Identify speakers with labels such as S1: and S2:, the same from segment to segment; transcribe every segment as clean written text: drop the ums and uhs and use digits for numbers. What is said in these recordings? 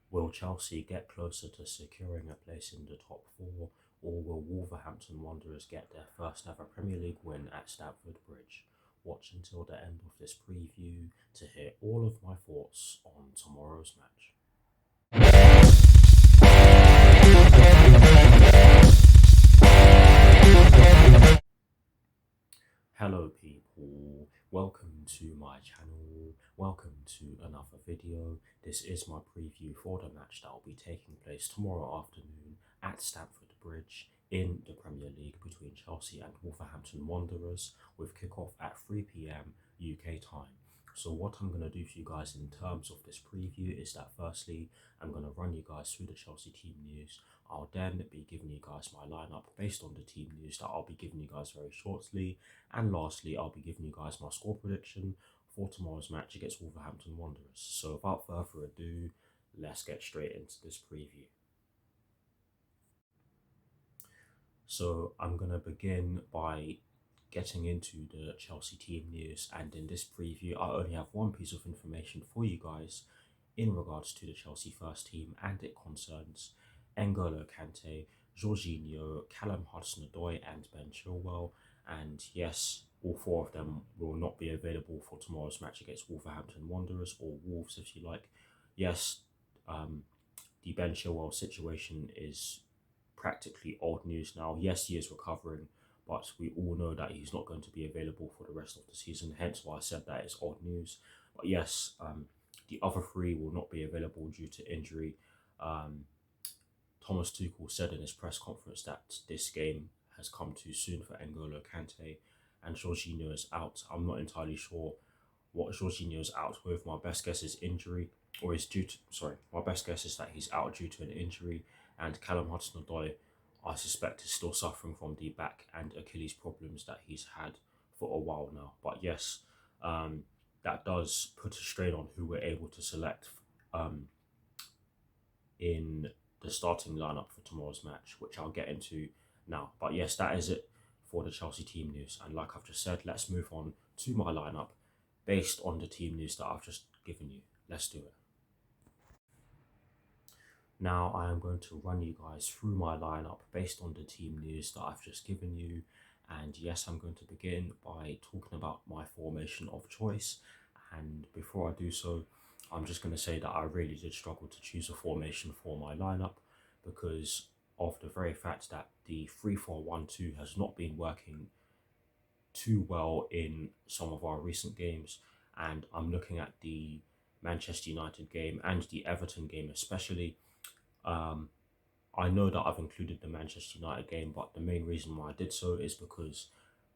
S1: Will Chelsea get closer to securing a place in the top four, or will Wolverhampton Wanderers get their first ever Premier League win at Stamford Bridge? Watch until the end of this preview to hear all of my thoughts on tomorrow's match. Hello people, welcome to my channel, welcome to another video. This is my preview for the match that will be taking place tomorrow afternoon at Stamford Bridge in the Premier League between Chelsea and Wolverhampton Wanderers, with kickoff at 3 p.m. UK time. So what I'm going to do for you guys in terms of this preview is that firstly, I'm going to run you guys through the Chelsea team news. I'll then be giving you guys my lineup based on the team news that I'll be giving you guys very shortly. And lastly, I'll be giving you guys my score prediction for tomorrow's match against Wolverhampton Wanderers. So without further ado, let's get straight into this preview. So I'm going to begin by getting into the Chelsea team news, and in this preview I only have one piece of information for you guys in regards to the Chelsea first team, and it concerns N'Golo Kante, Jorginho, Callum Hudson-Odoi and Ben Chilwell. And yes, all four of them will not be available for tomorrow's match against Wolverhampton Wanderers, or Wolves if you like. Yes, the Ben Chilwell situation is practically old news now. Yes, he is recovering, but we all know that he's not going to be available for the rest of the season, hence why I said that it's old news. But yes, the other three will not be available due to injury. Thomas Tuchel said in his press conference that this game has come too soon for N'Golo Kante, and Jorginho is out. I'm not entirely sure what Jorginho is out with. My best guess is injury, or is due to, my best guess is that he's out due to an injury, and Callum Hudson-Odoi, I suspect, is still suffering from the back and Achilles problems that he's had for a while now. But yes, that does put a strain on who we're able to select in the starting lineup for tomorrow's match, which I'll get into now. But yes, that is it for the Chelsea team news. And like I've just said, let's move on to my lineup based on the team news that I've just given you. Let's do it. Now I am going to run you guys through my lineup based on the team news that I've just given you. And yes, I'm going to begin by talking about my formation of choice. And before I do so, I'm just going to say that I really did struggle to choose a formation for my lineup because of the very fact that the 3-4-1-2 has not been working too well in some of our recent games. And I'm looking at the Manchester United game and the Everton game especially. I know that I've included the Manchester United game, but the main reason why I did so is because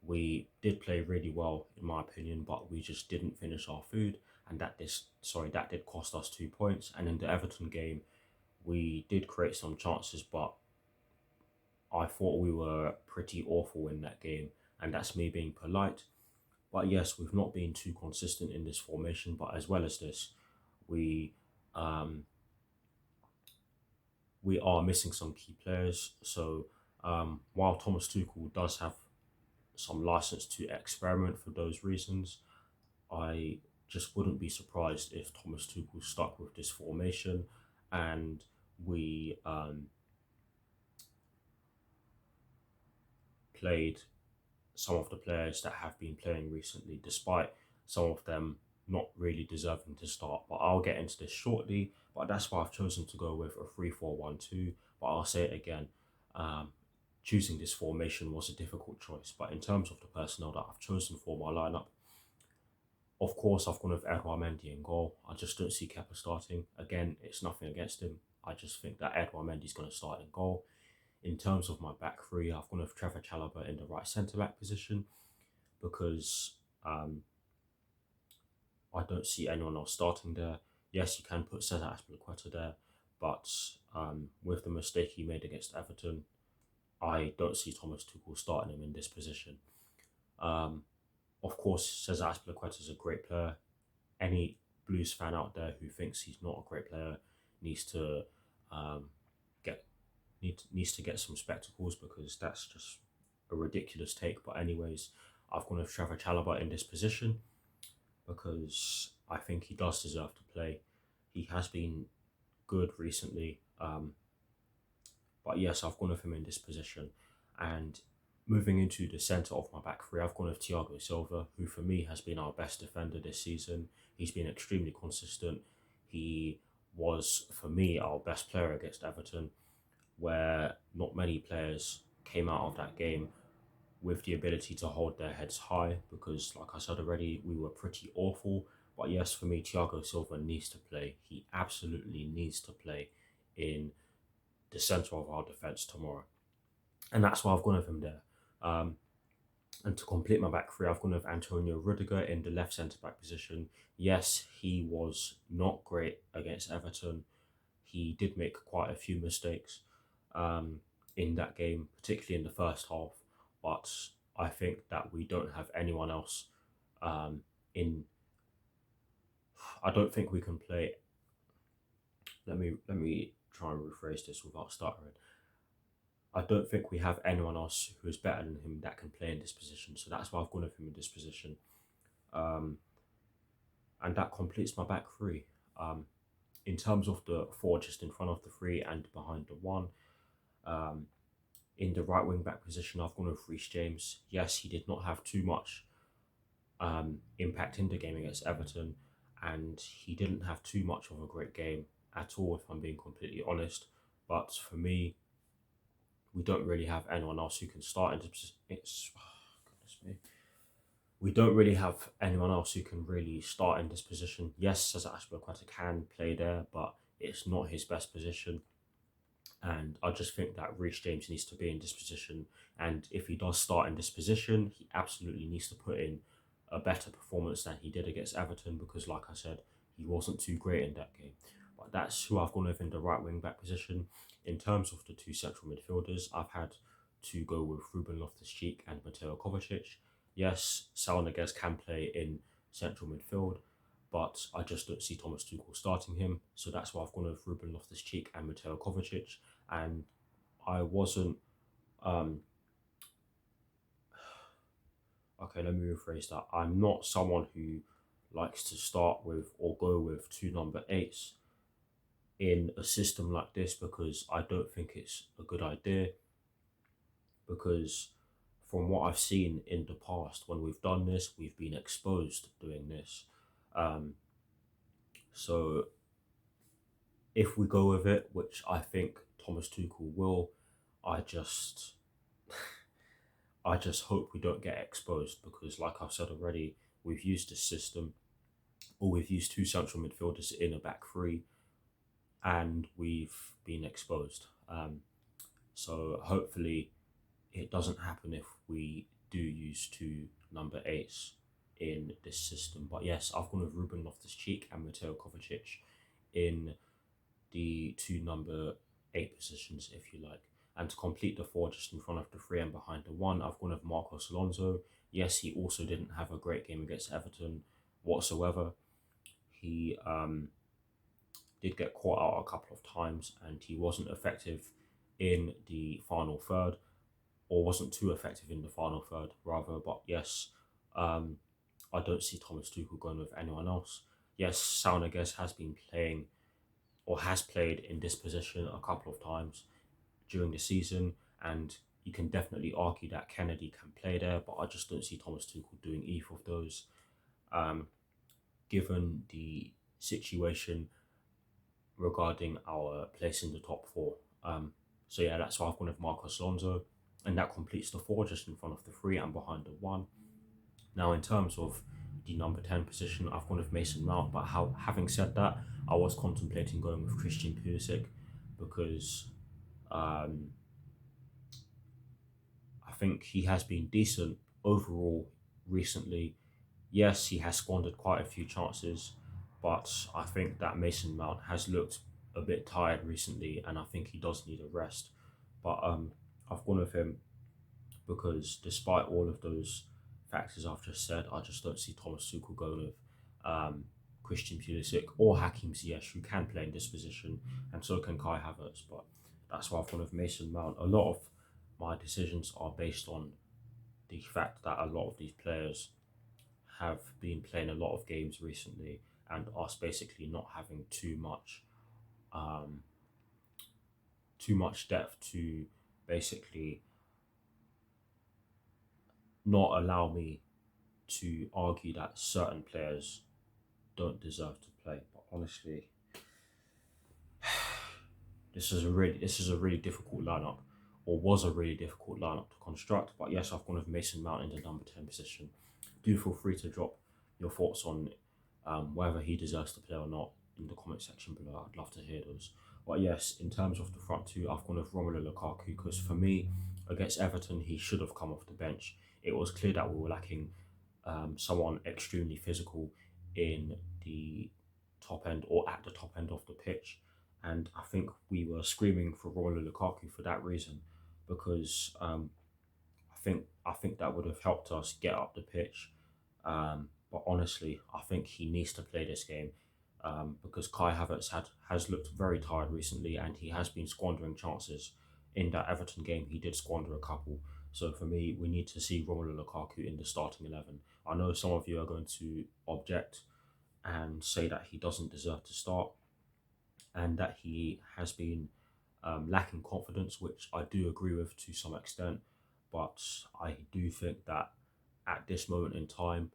S1: we did play really well, in my opinion, but we just didn't finish our food, and that did cost us 2 points. And in the Everton game, we did create some chances, but I thought we were pretty awful in that game, and that's me being polite. But yes, we've not been too consistent in this formation, but as well as this, we we are missing some key players. So while Thomas Tuchel does have some license to experiment for those reasons, I just wouldn't be surprised if Thomas Tuchel stuck with this formation and we played some of the players that have been playing recently, despite some of them not really deserving to start. But I'll get into this shortly. But that's why I've chosen to go with a 3-4-1-2. But I'll say it again, choosing this formation was a difficult choice. But in terms of the personnel that I've chosen for my lineup, of course, I've gone with Edouard Mendy in goal. I just don't see Kepa starting. Again, it's nothing against him. I just think that Edouard Mendy's going to start in goal. In terms of my back three, I've gone with Trevor Chalobah in the right centre-back position because I don't see anyone else starting there. Yes, you can put Cesar Azpilicueta there, but with the mistake he made against Everton, I don't see Thomas Tuchel starting him in this position. Of course, Cesar Azpilicueta is a great player. Any Blues fan out there who thinks he's not a great player needs to get some spectacles, because that's just a ridiculous take. But anyways, I've gone with Trevor Chalobah in this position because I think he does deserve to play. He has been good recently. But yes, I've gone with him in this position. And moving into the centre of my back three, I've gone with Thiago Silva, who for me has been our best defender this season. He's been extremely consistent. He was, for me, our best player against Everton, where not many players came out of that game with the ability to hold their heads high because, like I said already, we were pretty awful. But yes, for me, Thiago Silva needs to play. He absolutely needs to play in the centre of our defence tomorrow. And that's why I've gone with him there. Um, and to complete my back three, I've gone with Antonio Rudiger in the left centre back position. Yes, he was not great against Everton. He did make quite a few mistakes in that game, particularly in the first half. But I think that we don't have anyone else in. I don't think we can play. Let me try and rephrase this without stuttering. I don't think we have anyone else who is better than him that can play in this position. So that's why I've gone with him in this position. Um, and that completes my back three. In terms of the four just in front of the three and behind the one, um, in the right wing back position, I've gone with Reese James. Yes, he did not have too much impact in the game against Everton, and he didn't have too much of a great game at all, if I'm being completely honest. But for me, we don't really have anyone else who can start in this. Goodness me. We don't really have anyone else who can really start in this position. Yes, Cesar Azpilicueta can play there, but it's not his best position. And I just think that Reece James needs to be in this position. And if he does start in this position, he absolutely needs to put in a better performance than he did against Everton because, like I said, he wasn't too great in that game. But that's who I've gone with in the right wing back position. In terms of the two central midfielders, I've had to go with Ruben Loftus-Cheek and Mateo Kovacic. Yes, Saul Niguez can play in central midfield, but I just don't see Thomas Tuchel starting him. So that's why I've gone with Ruben Loftus-Cheek and Mateo Kovacic. And I wasn't. Okay, let me rephrase that. I'm not someone who likes to start with or go with two number eights in a system like this because I don't think it's a good idea. Because from what I've seen in the past, when we've done this, we've been exposed doing this. So if we go with it, which I think Thomas Tuchel will, I just I just hope we don't get exposed because, like I've said already, we've used this system, or we've used two central midfielders in a back three, and we've been exposed. So hopefully, it doesn't happen if we do use two number eights in this system. But yes, I've gone with Ruben Loftus-Cheek and Mateo Kovacic in the two number eight positions, if you like. And to complete the four just in front of the three and behind the one, I've gone with Marcos Alonso. Yes, he also didn't have a great game against Everton whatsoever. He did get caught out a couple of times and he wasn't effective in the final third, or wasn't too effective in the final third, rather. But yes, I don't see Thomas Tuchel going with anyone else. Yes, Saul Niguez has been playing or has played in this position a couple of times during the season, and you can definitely argue that Kennedy can play there, but I just don't see Thomas Tuchel doing either of those, given the situation regarding our place in the top four. So yeah, that's why I've gone with Marcos Alonso, and that completes the four just in front of the three and behind the one. Now, in terms of the number 10 position, I've gone with Mason Mount, but having said that, I was contemplating going with Christian Pulisic because I think he has been decent overall recently. Yes, he has squandered quite a few chances, but I think that Mason Mount has looked a bit tired recently, and I think he does need a rest. But I've gone with him because despite all of those factors I've just said, I just don't see Thomas Tuchel going with Christian Pulisic or Hakim Ziyech, who can play in this position, and so can Kai Havertz. But that's why I've gone with Mason Mount. A lot of my decisions are based on the fact that a lot of these players have been playing a lot of games recently, and us basically not having too much um, too much depth to basically not allow me to argue that certain players don't deserve to play. But honestly, this is a really difficult lineup, or was a really difficult lineup to construct. But yes, I've gone with Mason Mount in the number 10 position. Do feel free to drop your thoughts on whether he deserves to play or not in the comment section below. I'd love to hear those. But yes, in terms of the front two, I've gone with Romelu Lukaku because for me, against Everton, he should have come off the bench. It was clear that we were lacking someone extremely physical in the top end or at the top end of the pitch. And I think we were screaming for Romelu Lukaku for that reason, because I think that would have helped us get up the pitch. But honestly, I think he needs to play this game because Kai Havertz has looked very tired recently, and he has been squandering chances. In that Everton game, he did squander a couple. So for me, we need to see Romelu Lukaku in the starting 11. I know some of you are going to object and say that he doesn't deserve to start and that he has been lacking confidence, which I do agree with to some extent. But I do think that at this moment in time,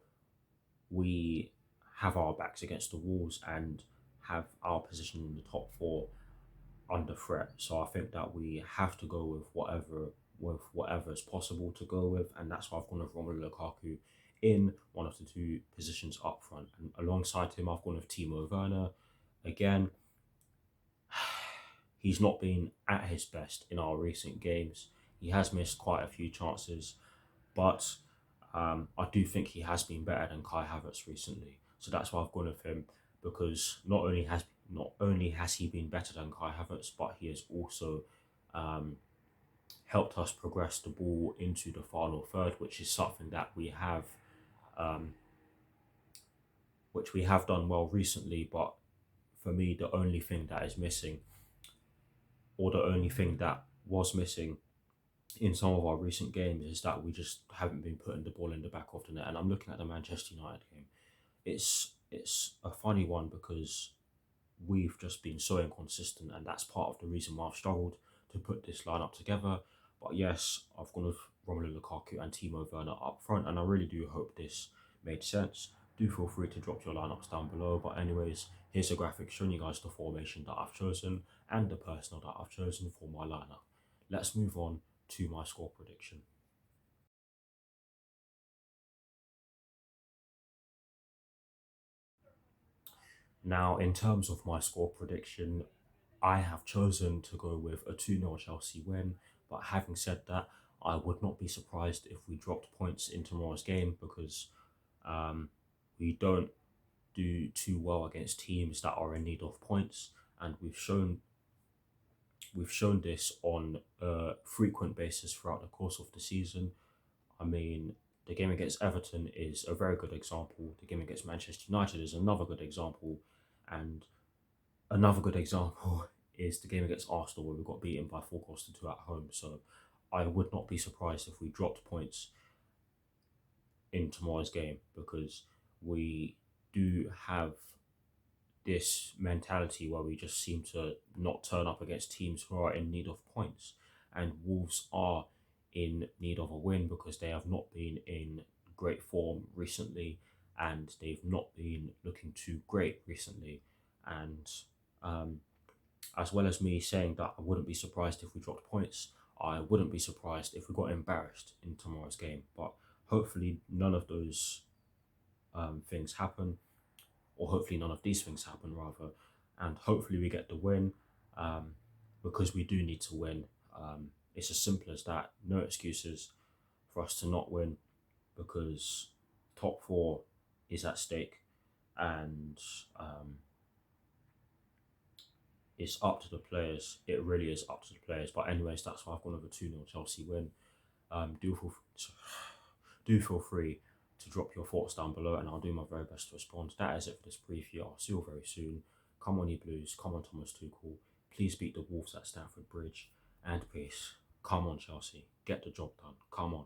S1: we have our backs against the walls and have our position in the top four under threat. So I think that we have to go with whatever is possible to go with, and that's why I've gone with Romelu Lukaku in one of the two positions up front. And alongside him, I've gone with Timo Werner. Again, he's not been at his best in our recent games. He has missed quite a few chances, but I do think he has been better than Kai Havertz recently. So that's why I've gone with him, because not only has he been better than Kai Havertz, but he has also um, helped us progress the ball into the final third, which is something that um, we have done well recently. But for me, the only thing that is missing, or the only thing that was missing in some of our recent games, is that we just haven't been putting the ball in the back of the net. And I'm looking at the Manchester United game. It's a funny one because we've just been so inconsistent, and that's part of the reason why I've struggled to put this lineup together. But yes, I've gone with Romelu Lukaku and Timo Werner up front, and I really do hope this made sense. Do feel free to drop your lineups down below. But anyways, here's a graphic showing you guys the formation that I've chosen and the personnel that I've chosen for my lineup. Let's move on to my score prediction. Now, in terms of my score prediction, I have chosen to go with a 2-0 Chelsea win. But having said that, I would not be surprised if we dropped points in tomorrow's game, because um, we don't do too well against teams that are in need of points, and we've shown this on a frequent basis throughout the course of the season. I mean, the game against Everton is a very good example. The game against Manchester United is another good example, and another good example is the game against Arsenal where we got beaten by 4 goals to 2 at home. So I would not be surprised if we dropped points in tomorrow's game, because we do have this mentality where we just seem to not turn up against teams who are in need of points. And Wolves are in need of a win because they have not been in great form recently, and they've not been looking too great recently. And um, as well as me saying that I wouldn't be surprised if we dropped points, I wouldn't be surprised if we got embarrassed in tomorrow's game. But hopefully, none of those things happen, or hopefully none of these things happen rather, and hopefully we get the win, um, because we do need to win. It's as simple as that. No excuses for us to not win, because top four is at stake, and it's up to the players. It really is up to the players. But anyways, that's why I've gone over 2-0 Chelsea win. Um, do feel do feel free to drop your thoughts down below, and I'll do my very best to respond. That is it for this preview. I'll see you very soon. Come on, you Blues. Come on, Thomas Tuchel. Please beat the Wolves at Stamford Bridge. And peace. Come on, Chelsea. Get the job done. Come on.